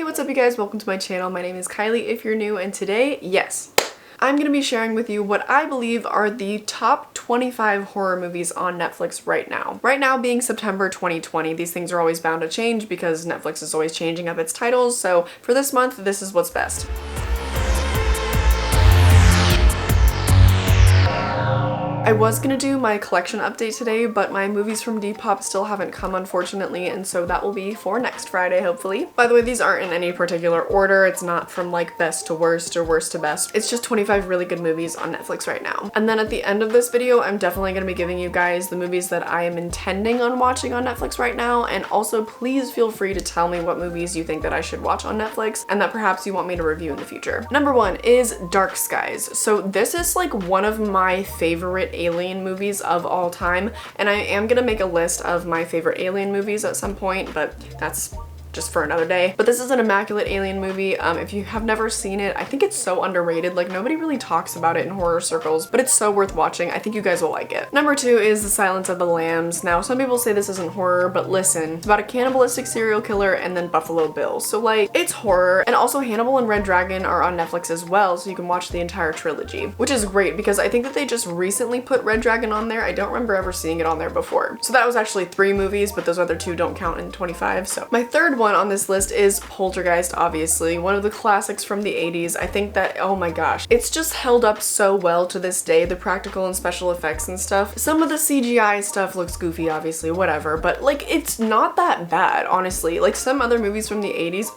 Hey, what's up you guys? Welcome to my channel. My name is Kylie if you're new, and today, yes, I'm going to be sharing with you what I believe are the top 25 horror movies on Netflix right now. Right now being September 2020, these things are always bound to change because Netflix is always changing up its titles, so for this month, this is what's best. I was gonna do my collection update today, but my movies from Depop still haven't come, unfortunately, and so that will be for next Friday, hopefully. By the way, these aren't in any particular order. It's not from like best to worst or worst to best. It's just 25 really good movies on Netflix right now. And then at the end of this video, I'm definitely gonna be giving you guys the movies that I am intending on watching on Netflix right now, and also please feel free to tell me what movies you think that I should watch on Netflix and that perhaps you want me to review in the future. Number 1 is Dark Skies. So this is like one of my favorite alien movies of all time, and I am gonna make a list of my favorite alien movies at some point, but that's just for another day. But this is an immaculate alien movie. If you have never seen it, I think it's so underrated. Like, nobody really talks about it in horror circles, but it's so worth watching. I think you guys will like it. Number 2 is The Silence of the Lambs. Now, some people say this isn't horror, but listen, it's about a cannibalistic serial killer and then Buffalo Bill. So like, it's horror. And also Hannibal and Red Dragon are on Netflix as well, so you can watch the entire trilogy, which is great because I think that they just recently put Red Dragon on there. I don't remember ever seeing it on there before. So that was actually 3 movies, but those other 2 don't count in 25. So my third one on this list is Poltergeist, obviously, one of the classics from the 80s. I think that, oh my gosh, it's just held up so well to this day, the practical and special effects and stuff. Some of the CGI stuff looks goofy, obviously, whatever, but like, it's not that bad, honestly. Like some other movies from the 80s,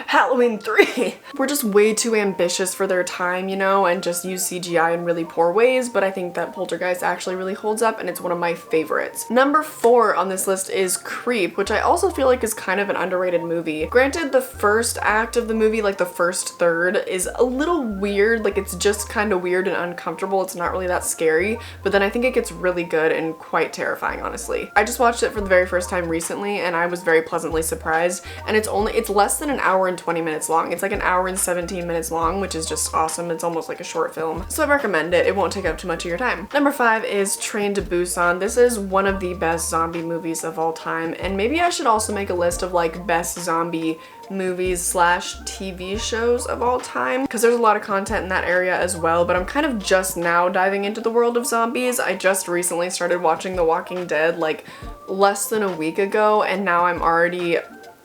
Halloween 3 were just way too ambitious for their time, you know, and just use CGI in really poor ways, but I think that Poltergeist actually really holds up and it's one of my favorites. Number 4 on this list is Creep, which I also feel like is kind of an underrated movie. Granted, the first act of the movie, like the first third, is a little weird, like it's just kind of weird and uncomfortable. It's not really that scary, but then I think it gets really good and quite terrifying, honestly. I just watched it for the very first time recently and I was very pleasantly surprised, and it's less than an hour and 20 minutes long. It's like an hour and 17 minutes long, which is just awesome. It's almost like a short film. So I recommend it. It won't take up too much of your time. Number 5 is Train to Busan. This is one of the best zombie movies of all time, and maybe I should also make a list of like best zombie movies / TV shows of all time, because there's a lot of content in that area as well, but I'm kind of just now diving into the world of zombies. I just recently started watching The Walking Dead like less than a week ago, and now I'm already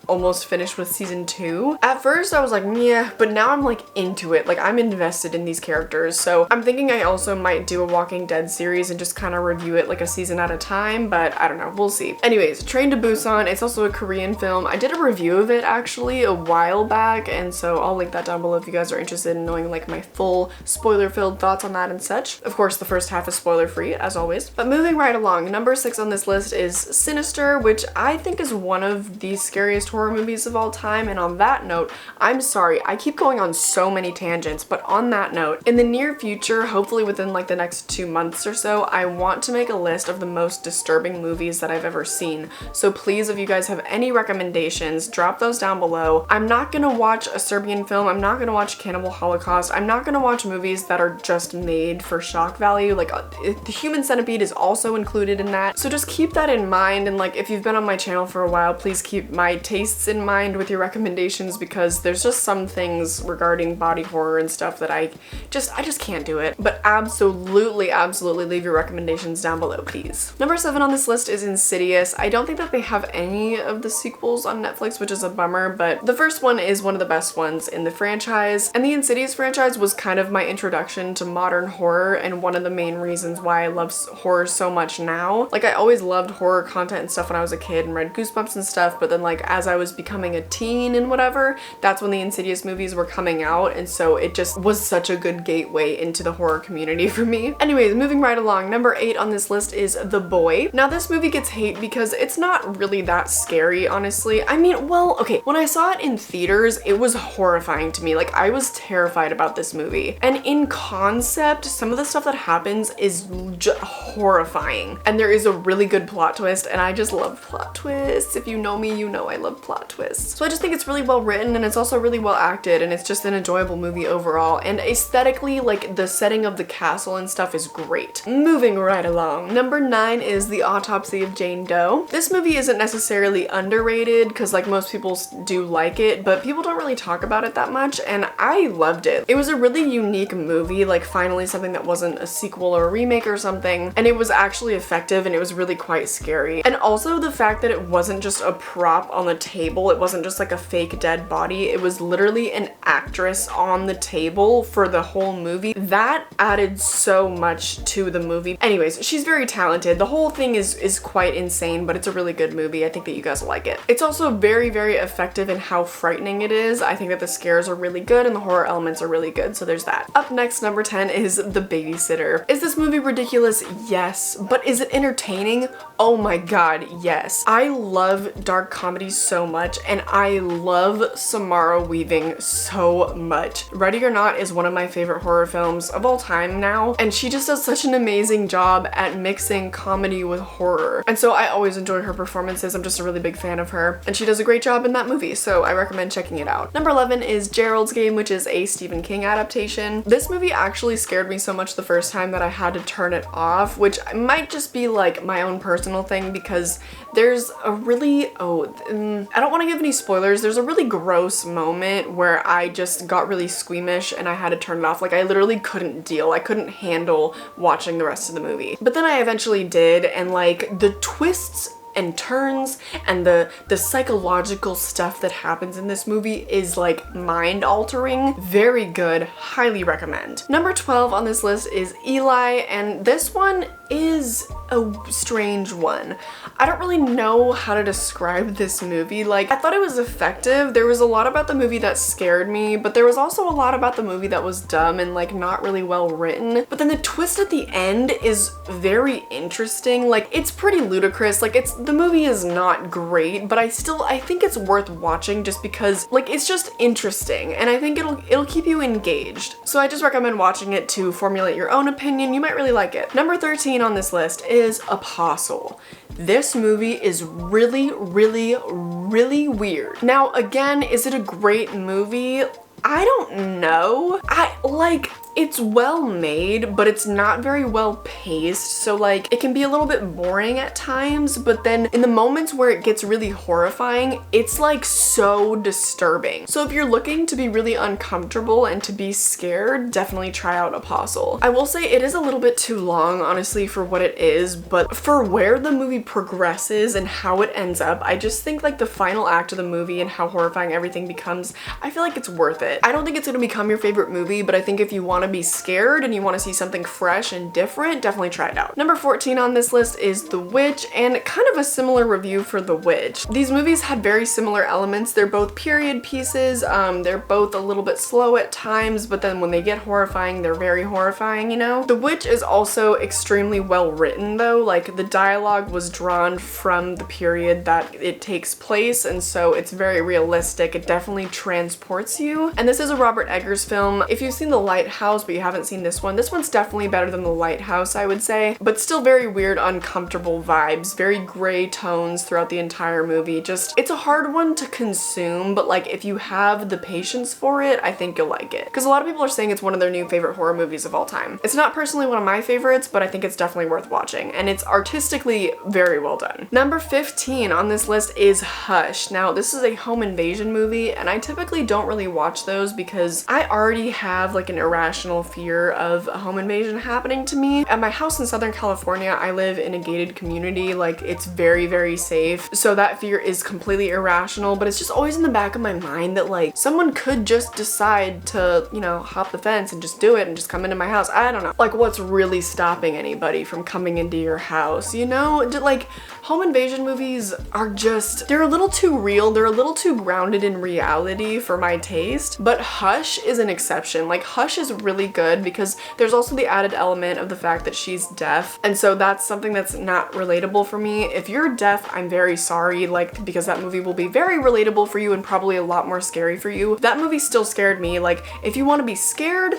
almost finished with season 2. At first I was like, yeah, but now I'm like into it. Like, I'm invested in these characters. So I'm thinking I also might do a Walking Dead series and just kind of review it like a season at a time, but I don't know, we'll see. Anyways, Train to Busan, it's also a Korean film. I did a review of it actually a while back, and so I'll link that down below if you guys are interested in knowing like my full spoiler-filled thoughts on that and such. Of course, the first half is spoiler-free as always. But moving right along, number 6 on this list is Sinister, which I think is one of the scariest horror movies of all time. And on that note, I'm sorry, I keep going on so many tangents, but on that note, in the near future, hopefully within like the next 2 months or so, I want to make a list of the most disturbing movies that I've ever seen. So please, if you guys have any recommendations, drop those down below. I'm not gonna watch a Serbian film. I'm not gonna watch Cannibal Holocaust. I'm not gonna watch movies that are just made for shock value. Like the Human Centipede is also included in that. So just keep that in mind, and like if you've been on my channel for a while, please keep my tastes in mind with your recommendations, because there's just some things regarding body horror and stuff that I just can't do it. But absolutely leave your recommendations down below, please. Number 7 on this list is Insidious. I don't think that they have any of the sequels on Netflix, which is a bummer, but the first one is one of the best ones in the franchise, and the Insidious franchise was kind of my introduction to modern horror and one of the main reasons why I love horror so much now. Like, I always loved horror content and stuff when I was a kid and read Goosebumps and stuff, but then like as I was becoming a teen and whatever, that's when the Insidious movies were coming out, and so it just was such a good gateway into the horror community for me. Anyways, moving right along, number 8 on this list is The Boy. Now this movie gets hate because it's not really that scary, honestly. I mean, well, okay, when I saw it in theaters, it was horrifying to me. Like, I was terrified about this movie, and in concept, some of the stuff that happens is just horrifying, and there is a really good plot twist, and I just love plot twists. If you know me, you know I love plot twists. So I just think it's really well written, and it's also really well acted, and it's just an enjoyable movie overall. And aesthetically, like the setting of the castle and stuff is great. Moving right along. Number 9 is The Autopsy of Jane Doe. This movie isn't necessarily underrated because like most people do like it, but people don't really talk about it that much, and I loved it. It was a really unique movie, like finally something that wasn't a sequel or a remake or something, and it was actually effective, and it was really quite scary. And also the fact that it wasn't just a prop on the table, it wasn't just like a fake dead body, it was literally an actress on the table for the whole movie. That added so much to the movie. Anyways, she's very talented. The whole thing is quite insane, but it's a really good movie. I think that you guys will like it. It's also very, very effective in how frightening it is. I think that the scares are really good and the horror elements are really good, so there's that. Up next, number 10 is The Babysitter. Is this movie ridiculous? Yes. But is it entertaining? Oh my god, yes. I love dark comedies so much, and I love Samara Weaving so much. Ready or Not is one of my favorite horror films of all time now, and she just does such an amazing job at mixing comedy with horror. And so I always enjoy her performances. I'm just a really big fan of her, and she does a great job in that movie, so I recommend checking it out. Number 11 is Gerald's Game, which is a Stephen King adaptation. This movie actually scared me so much the first time that I had to turn it off, which might just be like my own personal thing because there's a really, I don't want to give any spoilers, there's a really gross moment where I just got really squeamish and I had to turn it off. Like I literally couldn't deal, I couldn't handle watching the rest of the movie. But then I eventually did, and like the twists and turns and the psychological stuff that happens in this movie is like mind-altering. Very good, highly recommend. Number 12 on this list is Eli, and this one is a strange one. I don't really know how to describe this movie. Like, I thought it was effective. There was a lot about the movie that scared me, but there was also a lot about the movie that was dumb and like not really well written. But then the twist at the end is very interesting. Like, it's pretty ludicrous. Like, the movie is not great, but I think it's worth watching just because like it's just interesting, and I think it'll keep you engaged. So I just recommend watching it to formulate your own opinion. You might really like it. Number 13 on this list is Apostle. This movie is really, really, really weird. Now, again, is it a great movie? I don't know. It's well made, but it's not very well paced, so like it can be a little bit boring at times, but then in the moments where it gets really horrifying, it's like so disturbing. So if you're looking to be really uncomfortable and to be scared, definitely try out Apostle. I will say it is a little bit too long, honestly, for what it is, but for where the movie progresses and how it ends up, I just think like the final act of the movie and how horrifying everything becomes, I feel like it's worth it. I don't think it's gonna become your favorite movie, but I think if you want to be scared and you want to see something fresh and different, definitely try it out. Number 14 on this list is The Witch, and kind of a similar review for The Witch. These movies had very similar elements. They're both period pieces. They're both a little bit slow at times, but then when they get horrifying, they're very horrifying, you know? The Witch is also extremely well written though. Like the dialogue was drawn from the period that it takes place, and so it's very realistic. It definitely transports you. And this is a Robert Eggers film. If you've seen The Lighthouse, but you haven't seen this one's definitely better than The Lighthouse, I would say, but still very weird, uncomfortable vibes, very gray tones throughout the entire movie. Just, it's a hard one to consume, but like if you have the patience for it, I think you'll like it. Because a lot of people are saying it's one of their new favorite horror movies of all time. It's not personally one of my favorites, but I think it's definitely worth watching, and it's artistically very well done. Number 15 on this list is Hush. Now, this is a home invasion movie, and I typically don't really watch those because I already have like an irrational fear of a home invasion happening to me. At my house in Southern California, I live in a gated community. Like, it's very, very safe. So that fear is completely irrational, but it's just always in the back of my mind that like someone could just decide to, you know, hop the fence and just do it and just come into my house. I don't know. Like, what's really stopping anybody from coming into your house, you know? Like, home invasion movies are just, they're a little too real. They're a little too grounded in reality for my taste, but Hush is an exception. Like, Hush is really good because there's also the added element of the fact that she's deaf, and so that's something that's not relatable for me. If you're deaf, I'm very sorry, like, because that movie will be very relatable for you and probably a lot more scary for you. That movie still scared me. Like, if you want to be scared,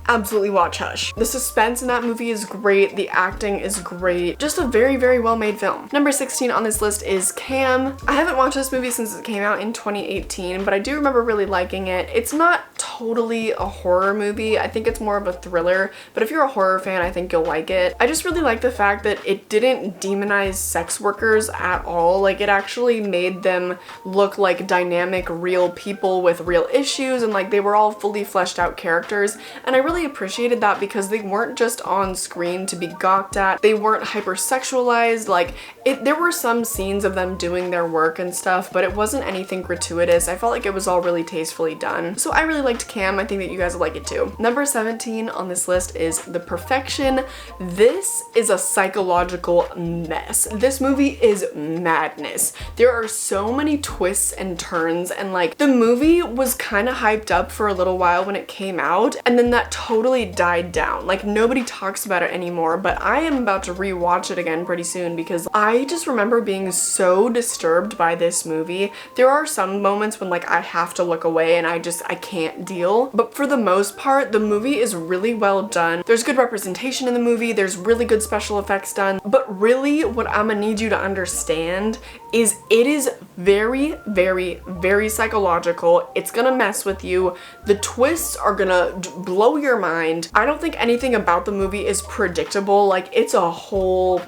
absolutely watch Hush. The suspense in that movie is great, the acting is great, just a very, very well made film. Number 16 on this list is Cam. I haven't watched this movie since it came out in 2018, but I do remember really liking it. It's not totally a horror movie, I think it's more of a thriller, but if you're a horror fan, I think you'll like it. I just really like the fact that it didn't demonize sex workers at all. Like, it actually made them look like dynamic, real people with real issues, and like they were all fully fleshed out characters, and I really appreciated that because they weren't just on screen to be gawked at, they weren't hypersexualized. Like, there were some scenes of them doing their work and stuff, but it wasn't anything gratuitous. I felt like it was all really tastefully done. So I really liked Cam. I think that you guys will like it too. Number 17 on this list is The Perfection. This is a psychological mess. This movie is madness. There are so many twists and turns, and like the movie was kind of hyped up for a little while when it came out, and then that totally died down. Like, nobody talks about it anymore, but I am about to rewatch it again pretty soon because I just remember being so disturbed by this movie. There are some moments when like I have to look away and I can't deal, but for the most part the movie is really well done. There's good representation in the movie, there's really good special effects done, but really what I'm gonna need you to understand is it is very, very, very psychological. It's gonna mess with you. The twists are gonna blow your mind. I don't think anything about the movie is predictable. Like, it's a whole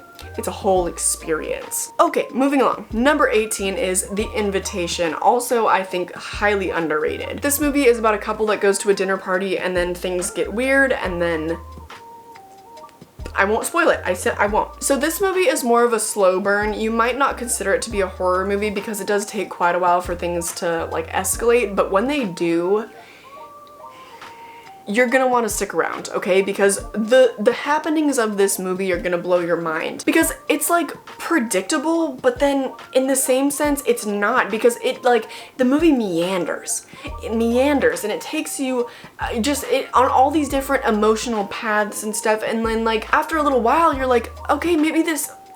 experience. Okay, moving along. Number 18 is The Invitation. Also, I think highly underrated. This movie is about a couple that goes to a dinner party and then things get weird, and then I won't spoil it. I said I won't. So this movie is more of a slow burn. You might not consider it to be a horror movie because it does take quite a while for things to like escalate, but when they do, you're gonna want to stick around, okay? Because the happenings of this movie are gonna blow your mind. Because it's like predictable, but then in the same sense, it's not, because it like, the movie meanders. It meanders and it takes you on all these different emotional paths and stuff, and then like after a little while, you're like, okay, maybe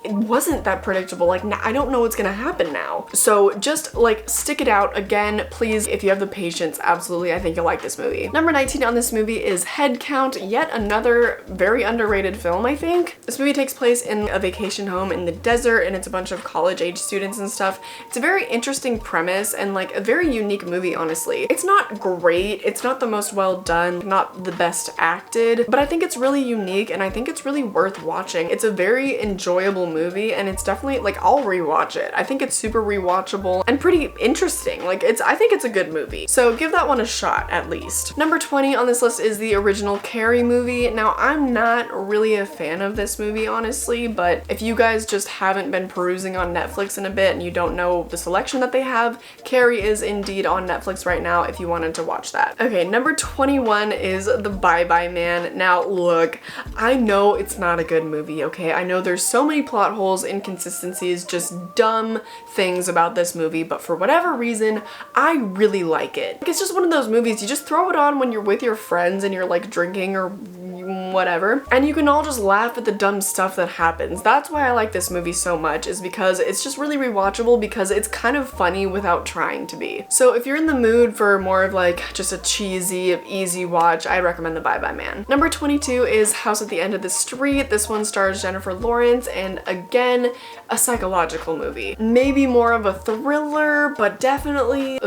it wasn't that predictable. Like, I don't know what's gonna happen now. So just like stick it out. Again, please, if you have the patience, absolutely, I think you'll like this movie. Number 19 on this movie is Head Count, yet another very underrated film, I think. This movie takes place in a vacation home in the desert, and it's a bunch of college-age students and stuff. It's a very interesting premise and like a very unique movie, honestly. It's not great, it's not the most well done, not the best acted, but I think it's really unique and I think it's really worth watching. It's a very enjoyable movie, and it's definitely like, I'll rewatch it. I think it's super rewatchable and pretty interesting. Like, I think it's a good movie. So give that one a shot at least. Number 20 on this list is the original Carrie movie. Now, I'm not really a fan of this movie, honestly, but if you guys just haven't been perusing on Netflix in a bit and you don't know the selection that they have, Carrie is indeed on Netflix right now if you wanted to watch that. Okay, number 21 is The Bye Bye Man. Now, look, I know it's not a good movie, okay? I know there's so many plot holes, inconsistencies, just dumb things about this movie, but for whatever reason, I really like it. Like, it's just one of those movies, you just throw it on when you're with your friends and you're like drinking or whatever, and you can all just laugh at the dumb stuff that happens. That's why I like this movie so much, is because it's just really rewatchable because it's kind of funny without trying to be. So if you're in the mood for more of like just a cheesy, easy watch, I recommend The Bye Bye Man. Number 22 is House at the End of the Street. This one stars Jennifer Lawrence, and again, a psychological movie. Maybe more of a thriller, but definitely,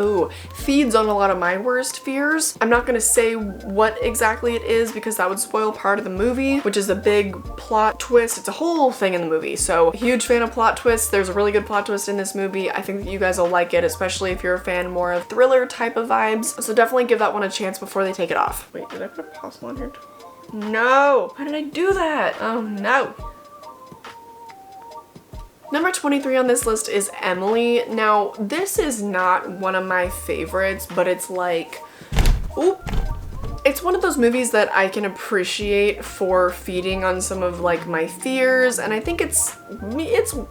feeds on a lot of my worst fears. I'm not gonna say what exactly it is because that would spoil part of the movie, which is a big plot twist. It's a whole thing in the movie. So, huge fan of plot twists. There's a really good plot twist in this movie. I think that you guys will like it, especially if you're a fan more of thriller type of vibes. So definitely give that one a chance before they take it off. Wait, did I put a possible on here? No! Why did I do that? Oh no. Number 23 on this list is Emily. Now, this is not one of my favorites, but it's like, it's one of those movies that I can appreciate for feeding on some of like my fears, and I think it's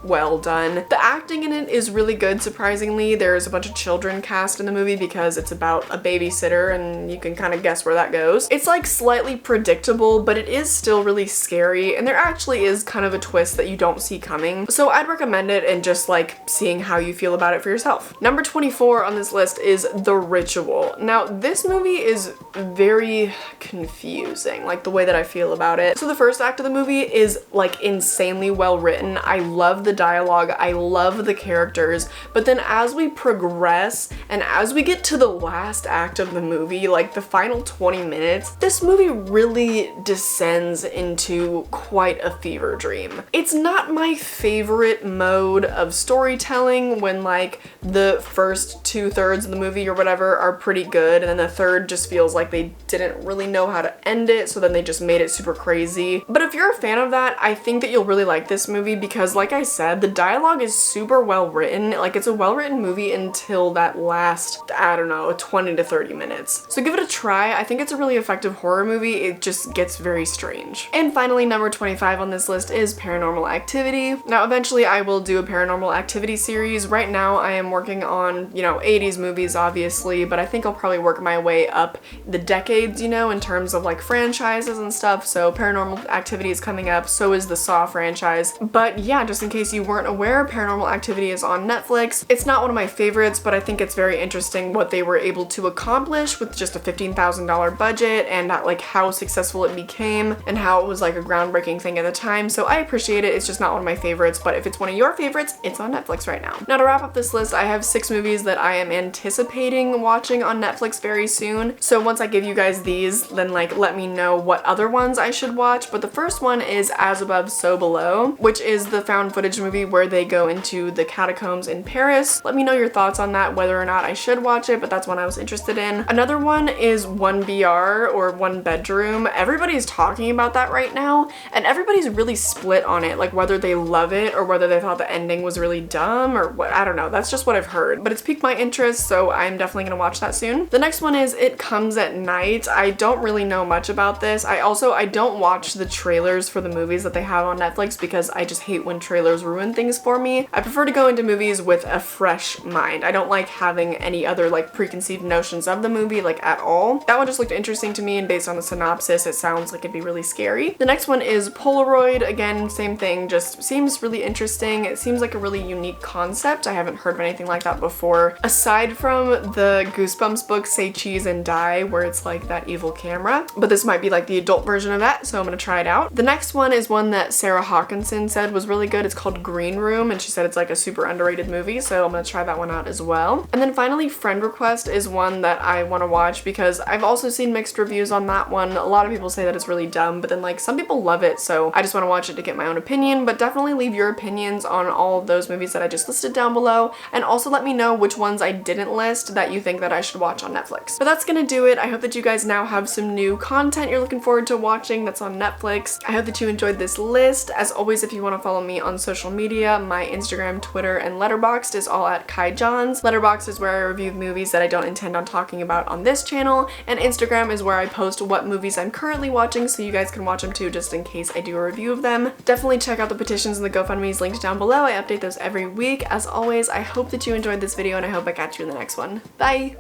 well done. The acting in it is really good, surprisingly. There's a bunch of children cast in the movie because it's about a babysitter, and you can kind of guess where that goes. It's like slightly predictable, but it is still really scary, and there actually is kind of a twist that you don't see coming. So I'd recommend it and just like seeing how you feel about it for yourself. Number 24 on this list is The Ritual. Now, this movie is very very confusing, like the way that I feel about it. So the first act of the movie is like insanely well written. I love the dialogue, I love the characters, but then as we progress and as we get to the last act of the movie, like the final 20 minutes, this movie really descends into quite a fever dream. It's not my favorite mode of storytelling when like the first 2/3 of the movie or whatever are pretty good and then the third just feels like they didn't really know how to end it, so then they just made it super crazy. But if you're a fan of that, I think that you'll really like this movie because like I said, the dialogue is super well written. Like it's a well written movie until that last, I don't know, 20 to 30 minutes. So give it a try. I think it's a really effective horror movie. It just gets very strange. And finally, number 25 on this list is Paranormal Activity. Now eventually I will do a Paranormal Activity series. Right now I am working on, you know, 80s movies obviously, but I think I'll probably work my way up the decades, you know, in terms of like franchises and stuff. So Paranormal Activity is coming up, so is the Saw franchise. But yeah, just in case you weren't aware, Paranormal Activity is on Netflix. It's not one of my favorites, but I think it's very interesting what they were able to accomplish with just a $15,000 budget and like how successful it became and how it was like a groundbreaking thing at the time. So I appreciate it. It's just not one of my favorites, but if it's one of your favorites, it's on Netflix right now. Now to wrap up this list, I have 6 movies that I am anticipating watching on Netflix very soon. So once I give you guys these, then like let me know what other ones I should watch. But the first one is As Above, So Below, which is the found footage movie where they go into the catacombs in Paris. Let me know your thoughts on that, whether or not I should watch it, but that's one I was interested in. Another one is 1BR or One Bedroom. Everybody's talking about that right now, and everybody's really split on it, like whether they love it or whether they thought the ending was really dumb or what. I don't know. That's just what I've heard, but it's piqued my interest, so I'm definitely gonna watch that soon. The next one is It Comes at Night. I don't really know much about this. I don't watch the trailers for the movies that they have on Netflix because I just hate when trailers ruin things for me. I prefer to go into movies with a fresh mind. I don't like having any other like preconceived notions of the movie like at all. That one just looked interesting to me, and based on the synopsis it sounds like it'd be really scary. The next one is Polaroid. Again, same thing, just seems really interesting. It seems like a really unique concept. I haven't heard of anything like that before, aside from the Goosebumps book Say Cheese and Die, where it's like that evil camera, but this might be like the adult version of that, so I'm gonna try it out. The next one is one that Sarah Hawkinson said was really good. It's called Green Room, and she said it's like a super underrated movie, so I'm gonna try that one out as well. And then finally, Friend Request is one that I want to watch because I've also seen mixed reviews on that one. A lot of people say that it's really dumb, but then like some people love it, so I just want to watch it to get my own opinion. But definitely leave your opinions on all of those movies that I just listed down below, and also let me know which ones I didn't list that you think that I should watch on Netflix. But that's gonna do it. I hope that you guys now have some new content you're looking forward to watching that's on Netflix. I hope that you enjoyed this list. As always, if you want to follow me on social media, my Instagram, Twitter, and Letterboxd is all at Kai Johns. Letterboxd is where I review movies that I don't intend on talking about on this channel, and Instagram is where I post what movies I'm currently watching so you guys can watch them too, just in case I do a review of them. Definitely check out the petitions and the GoFundMes linked down below. I update those every week. As always, I hope that you enjoyed this video, and I hope I catch you in the next one. Bye!